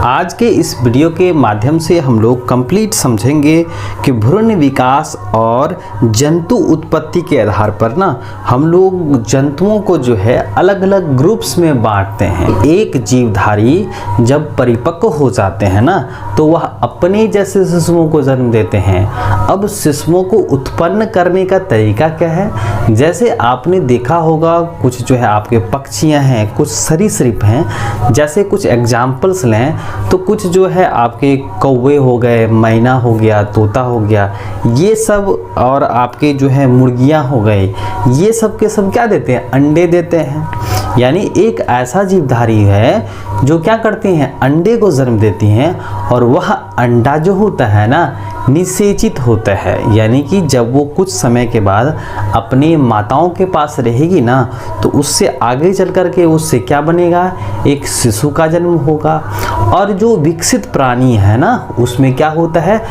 आज के इस वीडियो के माध्यम से हम लोग कंप्लीट समझेंगे कि भ्रूण विकास और जंतु उत्पत्ति के आधार पर ना हम लोग जंतुओं को जो है अलग अलग ग्रुप्स में बांटते हैं। एक जीवधारी जब परिपक्व हो जाते हैं ना तो वह अपने जैसे शिशुओं को जन्म देते हैं। अब शिशुओं को उत्पन्न करने का तरीका क्या है? जैसे आपने देखा होगा कुछ जो है आपके पक्षियां हैं, कुछ सरीसृप हैं। जैसे कुछ एग्जाम्पल्स लें तो कुछ जो है आपके कौवे हो गए, मैना हो गया, तोता हो गया, ये सब, और आपके जो है मुर्गियां हो गए, ये सब के सब क्या देते हैं? अंडे देते हैं। यानी एक ऐसा जीवधारी है जो क्या करती हैं? अंडे को जन्म देती हैं, और वह अंडा जो होता है ना निषेचित होता है। यानी कि जब वो कुछ समय के बाद अपनी माताओं के पास रहेगी ना तो उससे आगे चल कर के उससे क्या बनेगा? एक शिशु का जन्म होगा। और जो विकसित प्राणी है ना उसमें क्या होता है?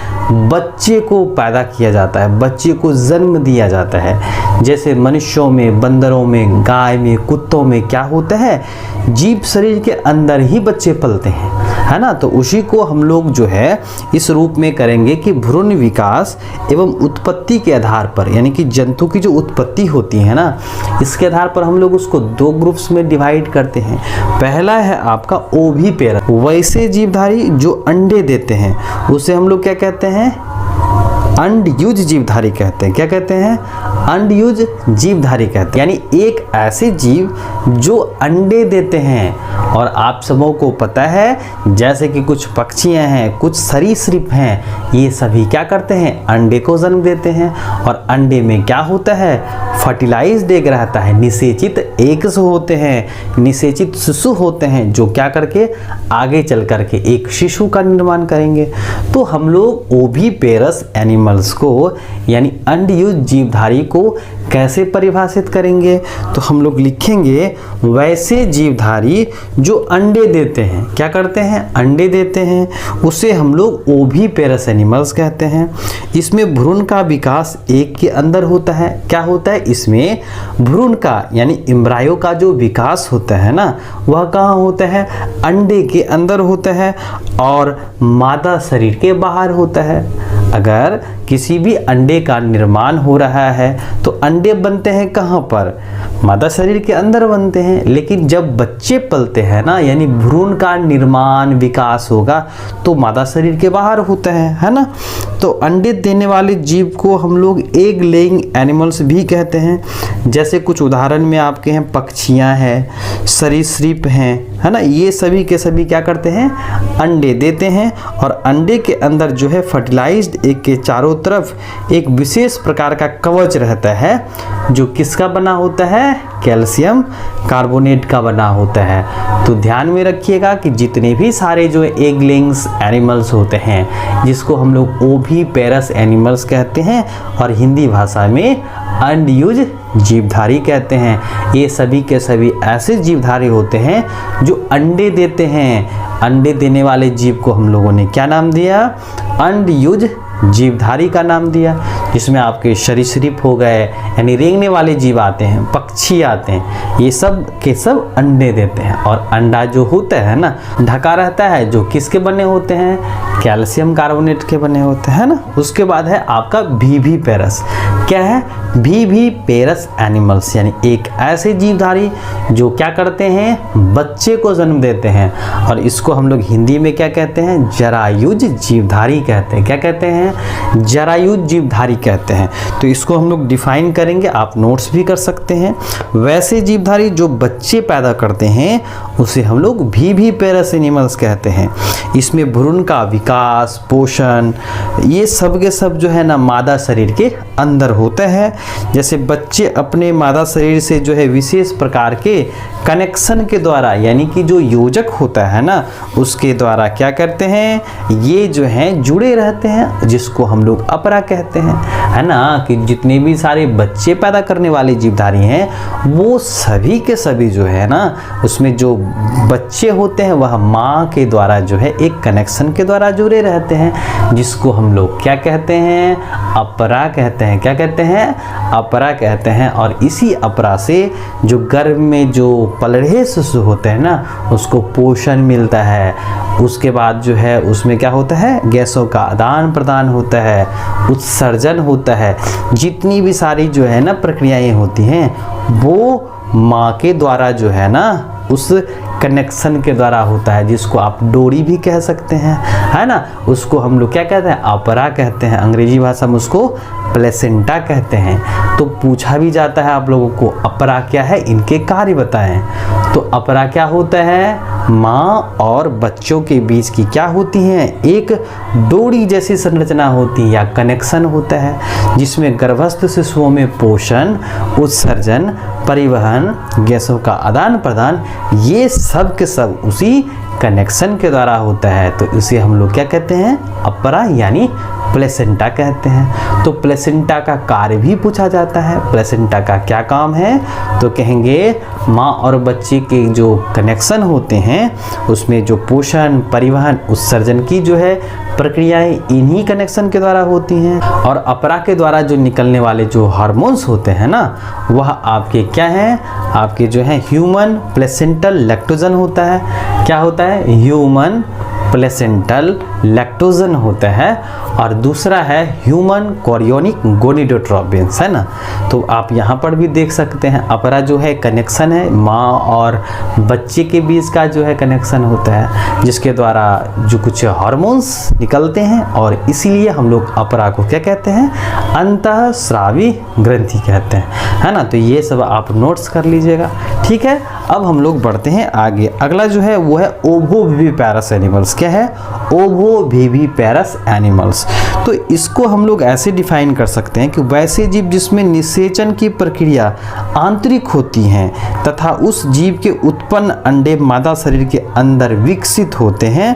बच्चे को पैदा किया जाता है, बच्चे को जन्म दिया जाता है। जैसे मनुष्यों में, बंदरों में, गाय में, कुत्तों में क्या होता है? जीव शरीर के अंदर ही बच्चे पलते हैं, है ना। तो उसी को हम लोग जो है इस रूप में करेंगे कि भ्रूण विकास एवं उत्पत्ति के आधार पर, यानी कि जंतु की जो उत्पत्ति होती है ना इसके आधार पर हम लोग उसको दो ग्रुप्स में डिवाइड करते हैं। पहला है आपका ओविपेरस, वैसे जीवधारी जो अंडे देते हैं उसे हम लोग क्या कहते हैं? अंडयुज जीवधारी कहते हैं। क्या कहते हैं? अंडयुज जीवधारी कहते हैं। यानी एक ऐसे जीव जो अंडे देते हैं। और आप सबों को पता है जैसे कि कुछ पक्षियां हैं, कुछ सरीसृप हैं, ये सभी क्या करते हैं? अंडे को जन्म देते हैं। और अंडे में क्या होता है? फर्टिलाइज्ड एग रहता है। निषेचित एग्स होते हैं, निषेचित शिशु होते हैं जो क्या करके आगे चल करके एक शिशु का निर्माण करेंगे। तो हम लोग ओविपेरस एनिमल्स को यानी अंडयुज जीवधारी को कैसे परिभाषित करेंगे? तो हम लोग लिखेंगे वैसे जीवधारी जो अंडे देते हैं। क्या करते हैं? अंडे देते हैं। उसे हम लोग ओविपेरस एनिमल्स कहते हैं। इसमें भ्रूण का विकास एक के अंदर होता है। क्या होता है? इसमें भ्रूण का यानी एम्ब्रायो का जो विकास होता है ना वह कहाँ होता है? अंडे के अंदर होता है और मादा शरीर के बाहर होता है। अगर किसी भी अंडे का निर्माण हो रहा है तो अंडे बनते हैं कहाँ पर? मादा शरीर के अंदर बनते हैं। लेकिन जब बच्चे पलते हैं ना यानी भ्रूण का निर्माण विकास होगा तो मादा शरीर के बाहर होता है ना। तो अंडे देने वाले जीव को हम लोग एग लेइंग एनिमल्स भी कहते हैं। जैसे कुछ उदाहरण में आपके हैं पक्षियां हैं, सरीसृप हैं, है ना। ये सभी के सभी क्या करते हैं? अंडे देते हैं। और अंडे के अंदर जो है फर्टिलाइज्ड एग के चारों तरफ एक विशेष प्रकार का कवच रहता है जो किसका बना होता है? कैल्शियम कार्बोनेट का बना होता है। तो ध्यान में रखिएगा कि जितने भी सारे जो एग लेइंग्स एनिमल्स होते हैं जिसको हम लोग ओविपेरस एनिमल्स कहते हैं और हिंदी भाषा में अंडयुज जीवधारी कहते हैं, ये सभी के सभी ऐसे जीवधारी होते हैं जो अंडे देते हैं। अंडे देने वाले जीव को हम लोगों ने क्या नाम दिया? अंडयुज जीवधारी का नाम दिया। जिसमें आपके सरीसृप हो गए यानी रेंगने वाले जीव आते हैं, पक्षी आते हैं, ये सब के सब अंडे देते हैं। और अंडा जो होता है ना ढका रहता है जो किसके बने होते हैं? कैल्शियम कार्बोनेट के बने होते हैं ना। उसके बाद है आपका विविपेरस। क्या है? विविपेरस एनिमल्स यानी एक ऐसे जीवधारी जो क्या करते हैं? बच्चे को जन्म देते हैं। और इसको हम लोग हिंदी में क्या कहते हैं? जरायुज जीवधारी कहते हैं। क्या कहते हैं? जरायुज जीवधारी कहते हैं। तो इसको हम लोग डिफाइन करेंगे, आप नोट्स भी कर सकते हैं। वैसे जीवधारी जो बच्चे पैदा करते हैं उसे हम लोग विविपेरस एनिमल्स कहते हैं। इसमें भ्रूण का विकास, पोषण, ये सब के सब जो है ना मादा शरीर के अंदर होता है। जैसे बच्चे अपने मादा शरीर से जो है विशेष प्रकार के कनेक्शन के द्वारा यानी कि जो योजक होता है ना उसके द्वारा क्या करते हैं? ये जो हैं जुड़े रहते हैं जिसको हम लोग अपरा कहते हैं। है ना, कि जितने भी सारे बच्चे पैदा करने वाले जीवधारी हैं वो सभी के सभी जो है ना, उसमें जो बच्चे होते हैं वह माँ के द्वारा जो है एक कनेक्शन के द्वारा जुड़े रहते हैं, जिसको हम लोग क्या कहते हैं, अपरा कहते हैं। क्या कहते हैं, अपरा कहते हैं। और इसी अपरा से जो गर्भ में जो पल रहे शिशु होते हैं ना, उसको पोषण मिलता है। उसके बाद जो है उसमें क्या होता है, गैसों का आदान प्रदान होता है, उत्सर्जन होता है। जितनी भी सारी जो है ना प्रक्रियाएं होती हैं वो माँ के द्वारा जो है ना उस कनेक्शन के द्वारा होता है, जिसको आप डोरी भी कह सकते हैं, है ना। उसको हम लोग क्या कहते हैं, अपरा कहते हैं। अंग्रेजी भाषा में उसको प्लेसेंटा कहते हैं। तो पूछा भी जाता है आप लोगों को अपरा क्या है, इनके कार्य बताएं। तो अपरा क्या होता है, माँ और बच्चों के बीच की क्या होती हैं, एक डोरी जैसी संरचना होती है या कनेक्शन होता है, जिसमें गर्भस्थ शिशुओं में पोषण, उत्सर्जन, परिवहन, गैसों का आदान प्रदान, ये सब के सब उसी कनेक्शन के द्वारा होता है। तो इसे हम लोग क्या कहते हैं, अपरा यानी प्लेसेंटा कहते हैं। तो प्लेसेंटा का कार्य भी पूछा जाता है, प्लेसेंटा का क्या काम है, तो कहेंगे माँ और बच्चे के जो कनेक्शन होते हैं उसमें जो पोषण, परिवहन, उत्सर्जन की जो है प्रक्रियाएं इन्हीं कनेक्शन के द्वारा होती हैं। और अपरा के द्वारा जो निकलने वाले जो हार्मोन्स होते हैं ना, वह आपके क्या हैं, आपके जो है ह्यूमन प्लेसेंटल लैक्टोजन होता है। क्या होता है, ह्यूमन प्लेसेंटल लैक्टोजन होता है। और दूसरा है ह्यूमन कोरियोनिक गोनिडोट्रोपिन्स, है ना। तो आप यहाँ पर भी देख सकते हैं अपरा जो है कनेक्शन है, माँ और बच्चे के बीच का जो है कनेक्शन होता है, जिसके द्वारा जो कुछ हार्मोन्स निकलते हैं। और इसीलिए हम लोग अपरा को क्या कहते हैं, अंतःस्रावी ग्रंथि कहते हैं, है ना। तो ये सब आप नोट्स कर लीजिएगा, ठीक है। अब हम लोग बढ़ते हैं आगे। अगला जो है वो है ओवोविविपेरस एनिमल्स। क्या है, ओवोविविपेरस एनिमल्स। तो इसको हम लोग ऐसे डिफाइन कर सकते हैं कि वैसे जीव जिसमें निषेचन की प्रक्रिया आंतरिक होती हैं तथा उस जीव के उत्पन्न अंडे मादा शरीर के अंदर विकसित होते हैं,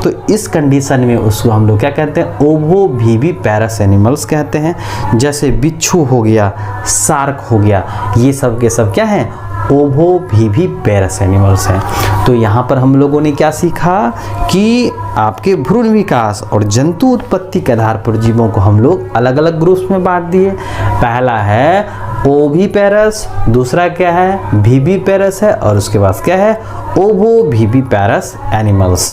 तो इस कंडीशन में उसको हम लोग क्या कहते हैं, ओवोविविपेरस एनिमल्स कहते हैं। जैसे बिच्छू हो गया, शार्क हो गया, ये सब के सब क्या हैं, ओवोविविपेरस एनिमल्स हैं। तो यहाँ पर हम लोगों ने क्या सीखा कि आपके भ्रूण विकास और जंतु उत्पत्ति के आधार पर जीवों को हम लोग अलग अलग ग्रुप्स में बांट दिए। पहला है ओविपेरस, दूसरा क्या है, विविपेरस है, और उसके बाद क्या है, ओवोविविपेरस एनिमल्स।